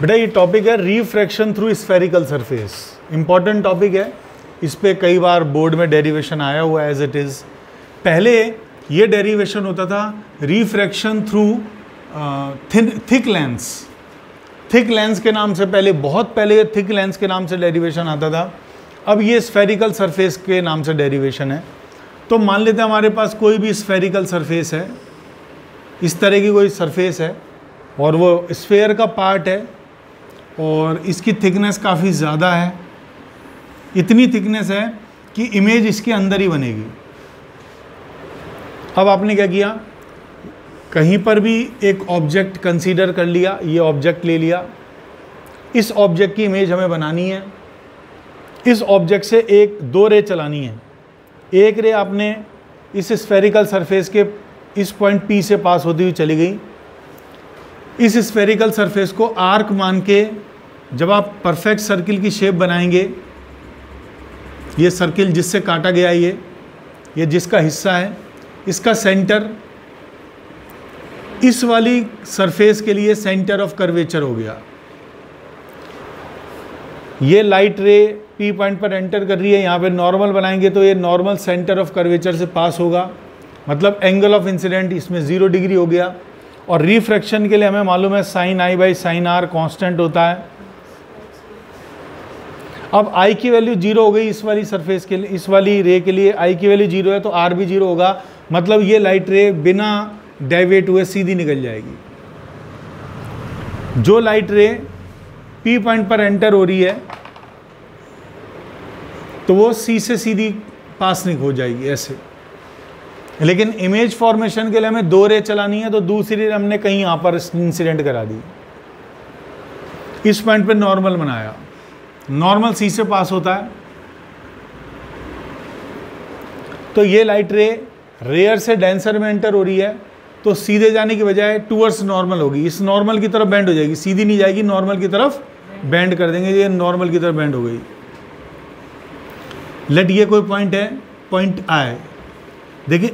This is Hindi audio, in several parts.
बेटा ये टॉपिक है refraction through spherical surface. Important topic है, इस पे कई बार बोर्ड में डेरिवेशन आया हुआ है एज इट इज़। पहले ये डेरिवेशन होता था refraction through thick lens. Thick lens के नाम से पहले, बहुत पहले थिक लेंस के नाम से डेरिवेशन आता था। अब ये स्फेरिकल सरफेस के नाम से डेरिवेशन है। तो मान लेते हैं हमारे पास कोई भी स्फेरिकल सरफेस है, इस तरह की कोई सरफेस है और वो स्फेयर का पार्ट है और इसकी थिकनेस काफ़ी ज़्यादा है। इतनी थिकनेस है कि इमेज इसके अंदर ही बनेगी। अब आपने क्या किया, कहीं पर भी एक ऑब्जेक्ट कंसीडर कर लिया, ये ऑब्जेक्ट ले लिया, इस ऑब्जेक्ट की इमेज हमें बनानी है। इस ऑब्जेक्ट से एक दो रे चलानी है। एक रे आपने इस स्फेरिकल सरफेस के इस पॉइंट P से पास होती हुई चली गई। इस स्फेरिकल सरफेस को आर्क मान के जब आप परफेक्ट सर्किल की शेप बनाएंगे, ये सर्किल जिससे काटा गया ये जिसका हिस्सा है, इसका सेंटर इस वाली सरफेस के लिए सेंटर ऑफ कर्वेचर हो गया। ये लाइट रे P पॉइंट पर एंटर कर रही है, यहाँ पे नॉर्मल बनाएंगे तो ये नॉर्मल सेंटर ऑफ कर्वेचर से पास होगा, मतलब एंगल ऑफ इंसिडेंट इसमें 0 डिग्री हो गया। और रिफ्रैक्शन के लिए हमें मालूम है sine I by sine R constant होता है। अब I की वैल्यू 0 हो गई इस वाली सरफेस के लिए, इस वाली रे के लिए I की वैल्यू 0 है तो R भी 0 होगा, मतलब ये लाइट रे बिना डाइवेट हुए सीधी निकल जाएगी। जो लाइट रे P पॉइंट पर एंटर हो रही है तो वो C से सीधी पास हो जाएगी ऐसे। लेकिन इमेज फॉर्मेशन के लिए हमें दो रे चलानी है तो दूसरी रे हमने कहीं यहाँ पर इंसिडेंट करा दी। इस पॉइंट पे नॉर्मल बनाया, नॉर्मल C से पास होता है तो ये लाइट रे रेयर से डेंसर में एंटर हो रही है तो सीधे जाने की बजाय टूवर्ड्स नॉर्मल होगी, इस नॉर्मल की तरफ बेंड हो जाएगी, सीधी नहीं जाएगी, नॉर्मल की तरफ बेंड कर देंगे, ये नॉर्मल की तरफ बेंड हो गई। लेट ये कोई पॉइंट है, पॉइंट I। देखिए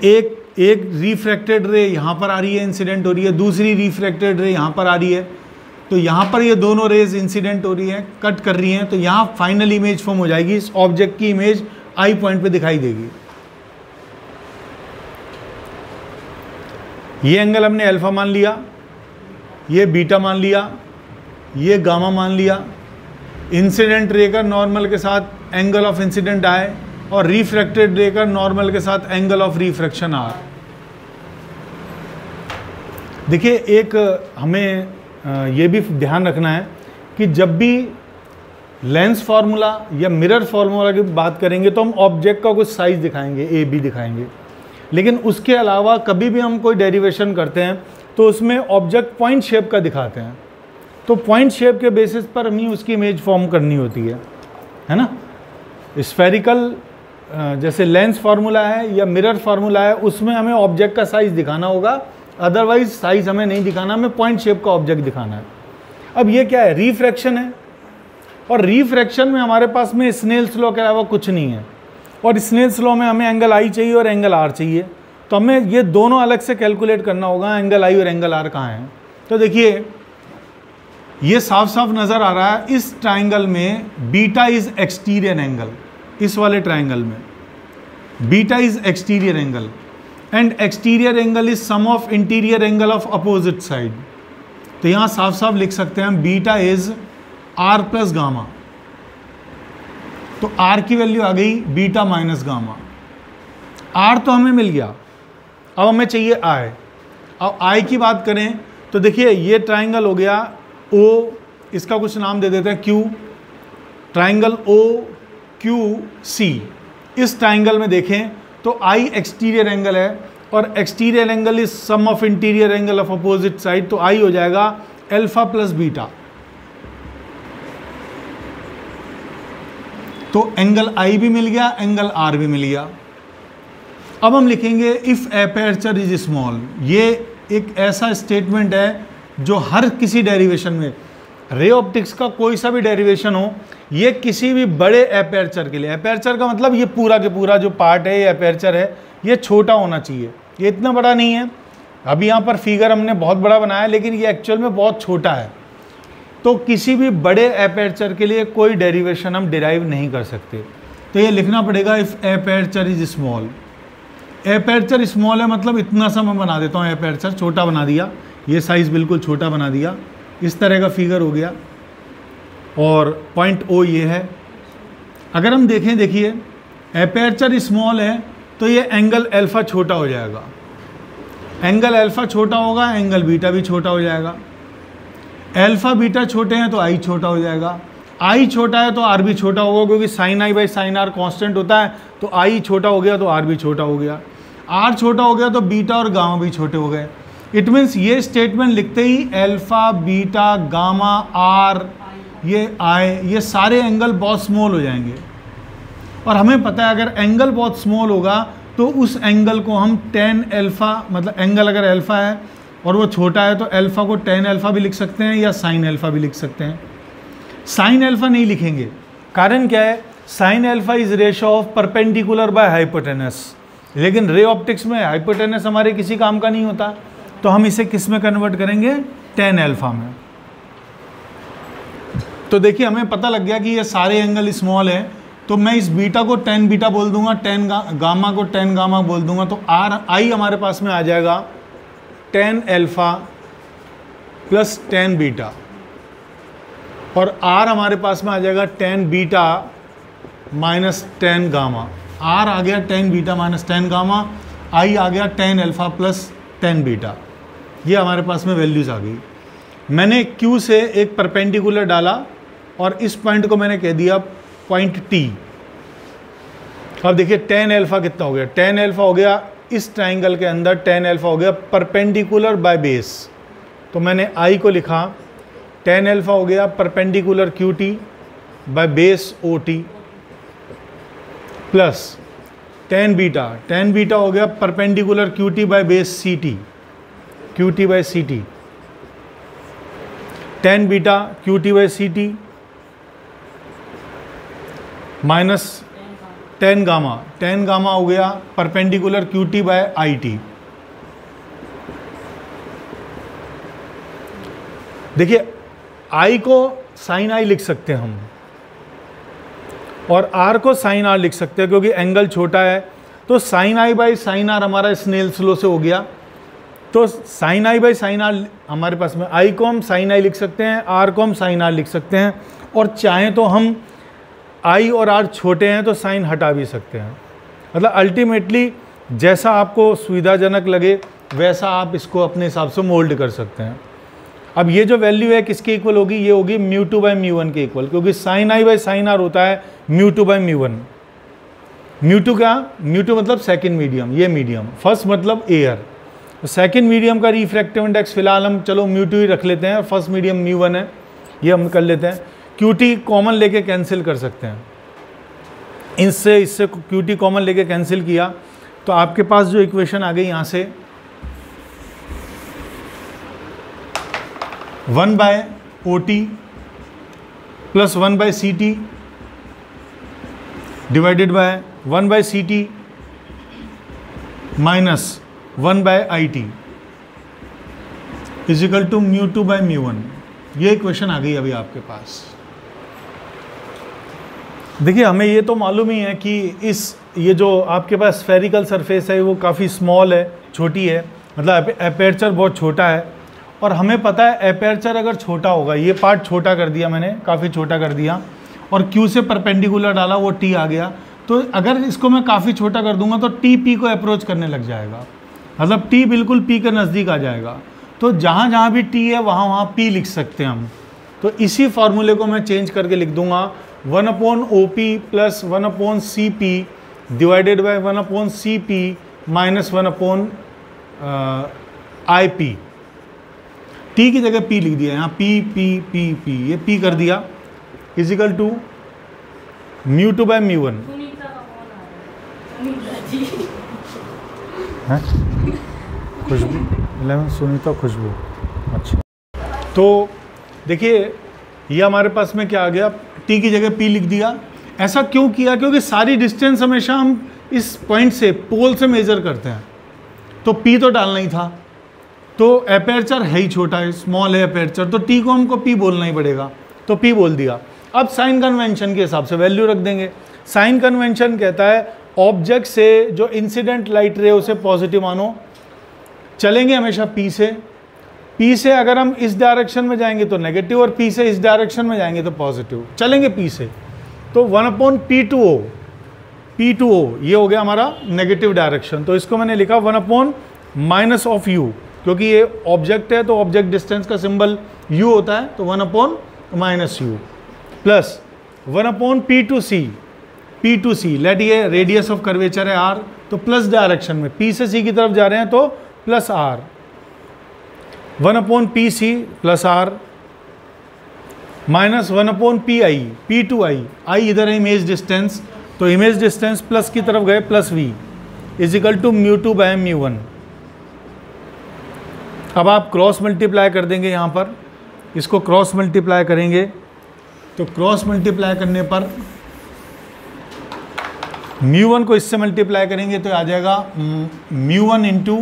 एक रिफ्रैक्टेड रे यहाँ पर आ रही है, इंसिडेंट हो रही है, दूसरी रिफ्रैक्टेड रे यहाँ पर आ रही है, तो यहाँ पर ये दोनों रेज इंसिडेंट हो रही है, कट कर रही हैं, तो यहाँ फाइनल इमेज फॉर्म हो जाएगी। इस ऑब्जेक्ट की इमेज I पॉइंट पे दिखाई देगी। ये एंगल हमने अल्फा मान लिया, ये बीटा मान लिया, ये गामा मान लिया। इंसिडेंट रे का नॉर्मल के साथ एंगल ऑफ इंसिडेंट I और रिफ्रैक्टेड रे का नॉर्मल के साथ एंगल ऑफ रिफ्रैक्शन R। देखिए एक हमें ये भी ध्यान रखना है कि जब भी लेंस फार्मूला या मिरर फार्मूला की बात करेंगे तो हम ऑब्जेक्ट का कुछ साइज दिखाएंगे, A B दिखाएंगे, लेकिन उसके अलावा कभी भी हम कोई डेरिवेशन करते हैं तो उसमें ऑब्जेक्ट पॉइंट शेप का दिखाते हैं। तो पॉइंट शेप के बेसिस पर हमें उसकी इमेज फॉर्म करनी होती है ना। स्फेरिकल जैसे लेंस फार्मूला है या मिरर फार्मूला है, उसमें हमें ऑब्जेक्ट का साइज दिखाना होगा, अदरवाइज साइज हमें नहीं दिखाना, हमें पॉइंट शेप का ऑब्जेक्ट दिखाना है। अब ये क्या है, रिफ्रैक्शन है, और रिफ्रैक्शन में हमारे पास में स्नेल्स लॉ के अलावा कुछ नहीं है, और स्नेल्स लॉ में हमें एंगल I चाहिए और एंगल R चाहिए, तो हमें ये दोनों अलग से कैलकुलेट करना होगा, एंगल I और एंगल R कहाँ हैं। तो देखिए ये साफ साफ नज़र आ रहा है, इस ट्राइंगल में बीटा इज एक्सटीरियर एंगल, इस वाले ट्राइंगल में beta is exterior angle and exterior angle is sum of interior angle of opposite side. तो यहाँ साफ साफ लिख सकते हैं beta is R plus gamma. तो R की वैल्यू आ गई बीटा माइनस गामा। R तो हमें मिल गया, अब हमें चाहिए I। अब I की बात करें तो देखिए ये ट्राइंगल हो गया O, इसका कुछ नाम दे देते हैं Q, ट्राइंगल OQC। इस ट्राइंगल में देखें तो I एक्सटीरियर एंगल है और exterior angle is sum of interior angle of opposite side, तो I हो जाएगा अल्फा प्लस बीटा। तो एंगल I भी मिल गया, एंगल R भी मिल गया। अब हम लिखेंगे इफ एपर्चर इज स्मॉल। ये एक ऐसा स्टेटमेंट है जो हर किसी डेरिवेशन में, रे ऑप्टिक्स का कोई सा भी डेरिवेशन हो, ये किसी भी बड़े एपर्चर के लिए, एपर्चर का मतलब ये पूरा के पूरा जो पार्ट है ये एपर्चर है, ये छोटा होना चाहिए, ये इतना बड़ा नहीं है। अभी यहाँ पर फिगर हमने बहुत बड़ा बनाया लेकिन ये एक्चुअल में बहुत छोटा है। तो किसी भी बड़े एपर्चर के लिए कोई डेरिवेशन हम डिराइव नहीं कर सकते। तो ये लिखना पड़ेगा if aperture is small. Aperture small है मतलब इतना सा मैं बना देता हूँ, एपर्चर छोटा बना दिया, ये साइज़ बिल्कुल छोटा बना दिया, इस तरह का फिगर हो गया और पॉइंट ओ ये है। अगर हम देखें, देखिए एपर्चर स्मॉल है तो ये एंगल अल्फ़ा छोटा हो जाएगा, एंगल अल्फ़ा छोटा होगा, एंगल बीटा भी छोटा हो जाएगा। अल्फ़ा बीटा छोटे हैं तो आई छोटा हो जाएगा, आई छोटा है तो आर भी छोटा होगा, क्योंकि sine I by sine R constant होता है, तो आई छोटा हो गया तो आर भी छोटा हो गया, आर छोटा हो गया तो बीटा और गामा भी छोटे हो गए। इट मीन्स ये स्टेटमेंट लिखते ही अल्फ़ा बीटा गामा आर ये आई, ये सारे एंगल बहुत स्मॉल हो जाएंगे। और हमें पता है अगर एंगल बहुत स्मॉल होगा तो उस एंगल को हम टेन अल्फ़ा, मतलब एंगल अगर अल्फ़ा है और वो छोटा है तो अल्फ़ा को टेन अल्फ़ा भी लिख सकते हैं या साइन अल्फ़ा भी लिख सकते हैं। साइन अल्फ़ा नहीं लिखेंगे, कारण क्या है, sine alpha is ratio of perpendicular by hypotenuse, लेकिन रे ऑप्टिक्स में हाइपोटेनस हमारे किसी काम का नहीं होता, तो हम इसे किस में कन्वर्ट करेंगे, टेन अल्फ़ा में। तो देखिए हमें पता लग गया कि ये सारे एंगल स्मॉल है, तो मैं इस बीटा को टेन बीटा बोल दूंगा, टेन गामा को टेन गामा बोल दूंगा, तो आर आई हमारे पास में आ जाएगा ten alpha plus ten beta, और आर हमारे पास में आ जाएगा ten beta minus ten gamma. R आ गया ten beta minus ten gamma, I आ गया ten alpha plus ten beta. ये हमारे पास में वैल्यूज़ आ गई। मैंने Q से एक परपेंडिकुलर डाला और इस पॉइंट को मैंने कह दिया पॉइंट T। अब देखिए टेन अल्फ़ा कितना हो गया, टेन अल्फ़ा हो गया इस ट्राइंगल के अंदर, टेन अल्फ़ा हो गया परपेंडिकुलर बाय बेस, तो मैंने I को लिखा टेन अल्फ़ा हो गया perpendicular QT by base OT plus ten beta हो गया perpendicular QT by base CT, QT by CT, tan beta QT by CT minus ten gamma हो गया परपेंडिकुलर QT बाय IT। देखिए I को साइन आई लिख सकते हैं हम और R को साइन आर लिख सकते हैं, क्योंकि एंगल छोटा है, तो sine I by sine R हमारा स्नेल्स लॉ से हो गया। तो sine I by sine R हमारे पास में, आई को हम साइन आई लिख सकते हैं, आर को हम साइन आर लिख सकते हैं, और चाहें तो हम आई और आर छोटे हैं तो साइन हटा भी सकते हैं। मतलब अल्टीमेटली जैसा आपको सुविधाजनक लगे वैसा आप इसको अपने हिसाब से मोल्ड कर सकते हैं। अब ये जो वैल्यू है किसके इक्वल होगी, ये होगी mu two by mu one के इक्वल, क्योंकि sine I by sine R होता है mu two by mu one. Mu two क्या, म्यू टू मतलब सेकेंड मीडियम, ये मीडियम, फर्स्ट मतलब एयर, सेकेंड मीडियम का रिफ्रैक्टिव इंडेक्स फिलहाल हम चलो म्यू टू ही रख लेते हैं, फर्स्ट मीडियम म्यू वन है, ये हम कर लेते हैं। QT कॉमन लेके कैंसिल कर सकते हैं, इससे QT कॉमन लेके कैंसिल किया तो आपके पास जो इक्वेशन आ गई यहाँ से 1 by OT plus 1 by CT divided by 1 by CT minus 1 by IT is equal to mu two by mu one. ये इक्वेशन आ गई अभी आपके पास। देखिए हमें ये तो मालूम ही है कि ये जो आपके पास स्फेरिकल सरफेस है वो काफ़ी स्मॉल है, छोटी है, मतलब एपर्चर बहुत छोटा है, और हमें पता है एपर्चर अगर छोटा होगा, ये पार्ट छोटा कर दिया मैंने, काफ़ी छोटा कर दिया, और Q से परपेंडिकुलर डाला वो T आ गया, तो अगर इसको मैं काफ़ी छोटा कर दूंगा तो T P को अप्रोच करने लग जाएगा, मतलब T बिल्कुल P के नज़दीक आ जाएगा, तो जहाँ जहाँ भी T है वहाँ वहाँ P लिख सकते हैं हम। तो इसी फॉर्मूले को मैं चेंज करके लिख दूंगा 1/OP plus 1/CP divided by 1/CP minus 1/IP। T की जगह P लिख दिया यहाँ, P, ये P कर दिया equal to mu two by mu one. Khushboo 11 Sunita Khushboo, अच्छा। तो देखिए ये हमारे पास में क्या आ गया, T की जगह P लिख दिया। ऐसा क्यों किया, क्योंकि सारी डिस्टेंस हमेशा हम इस पॉइंट से, पोल से मेजर करते हैं, तो P तो डालना ही था, तो अपर्चर है ही छोटा है, स्मॉल है अपर्चर, तो टी को हमको पी बोलना ही पड़ेगा, तो पी बोल दिया। अब साइन कन्वेंशन के हिसाब से वैल्यू रख देंगे। साइन कन्वेंशन कहता है ऑब्जेक्ट से जो इंसिडेंट लाइट रे उसे पॉजिटिव मानो, चलेंगे हमेशा पी से। पी से अगर हम इस डायरेक्शन में जाएंगे तो नेगेटिव, और पी से इस डायरेक्शन में जाएंगे तो पॉजिटिव, चलेंगे पी से। तो 1/P2O, P2O ये हो गया हमारा नेगेटिव डायरेक्शन, तो इसको मैंने लिखा 1/-u, क्योंकि ये ऑब्जेक्ट है तो ऑब्जेक्ट डिस्टेंस का सिंबल u होता है, तो 1/-u plus 1/P2C, P2C let ये रेडियस ऑफ कर्वेचर है r, तो प्लस डायरेक्शन में p से c की तरफ जा रहे हैं तो plus r, 1/PC plus r minus 1/PI, P2I, I इधर है इमेज डिस्टेंस, तो इमेज डिस्टेंस प्लस की तरफ गए plus v is equal to μ2/μ1। अब आप क्रॉस मल्टीप्लाई कर देंगे, यहाँ पर इसको क्रॉस मल्टीप्लाई करेंगे, तो क्रॉस मल्टीप्लाई करने पर μ1 को इससे मल्टीप्लाई करेंगे तो आ जाएगा μ1 into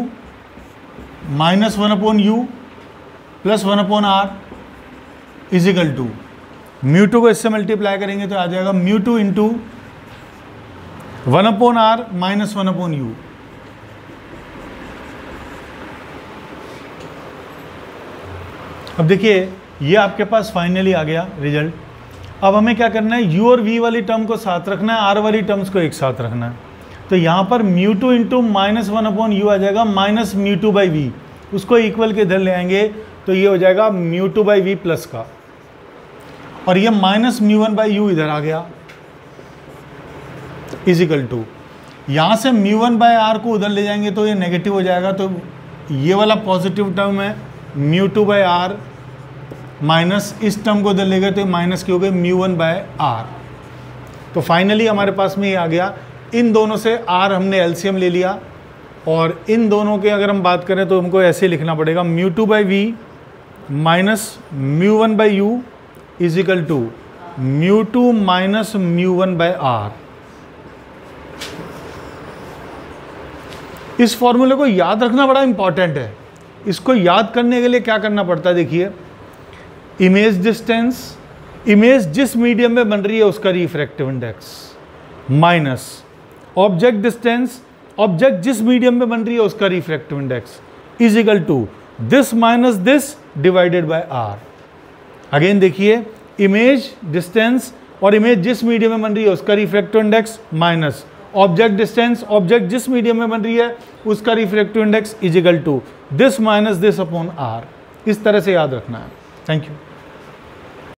-1/u plus 1/r is equal to μ2 को इससे मल्टीप्लाई करेंगे तो आ जाएगा μ2 इंटू 1/r माइनस 1/u। अब देखिए ये आपके पास फाइनली आ गया रिजल्ट। अब हमें क्या करना है, u और v वाली टर्म को साथ रखना है, r वाली टर्म्स को एक साथ रखना है। तो यहाँ पर μ2 इंटू -1/u आ जाएगा माइनस μ2/v, उसको इक्वल के इधर ले आएंगे तो ये हो जाएगा μ2/v प्लस का, और ये माइनस μ1/u इधर आ गया इज इक्वल टू, यहाँ से μ1/r को उधर ले जाएंगे तो ये नेगेटिव हो जाएगा, तो ये वाला पॉजिटिव टर्म है μ2/r माइनस इस टर्म को उधर ले गए तो माइनस की हो गई μ1/r। तो फाइनली हमारे पास में ये आ गया। इन दोनों से r हमने एलसीएम ले लिया, और इन दोनों के अगर हम बात करें तो हमको ऐसे लिखना पड़ेगा μ2/v minus μ1/u is equal to μ2 minus μ1/r। इस फॉर्मूले को याद रखना बड़ा इंपॉर्टेंट है। इसको याद करने के लिए क्या करना पड़ता है, देखिए इमेज डिस्टेंस, इमेज जिस मीडियम में बन रही है उसका refractive index, minus object distance, object जिस मीडियम में बन रही है उसका refractive index is equal to this minus this divided by R. Again देखिए इमेज डिस्टेंस और इमेज जिस मीडियम में बन रही है उसका refractive index minus object distance, object जिस मीडियम में बन रही है उसका refractive index is equal to this minus this upon R. इस तरह से याद रखना है। Thank you.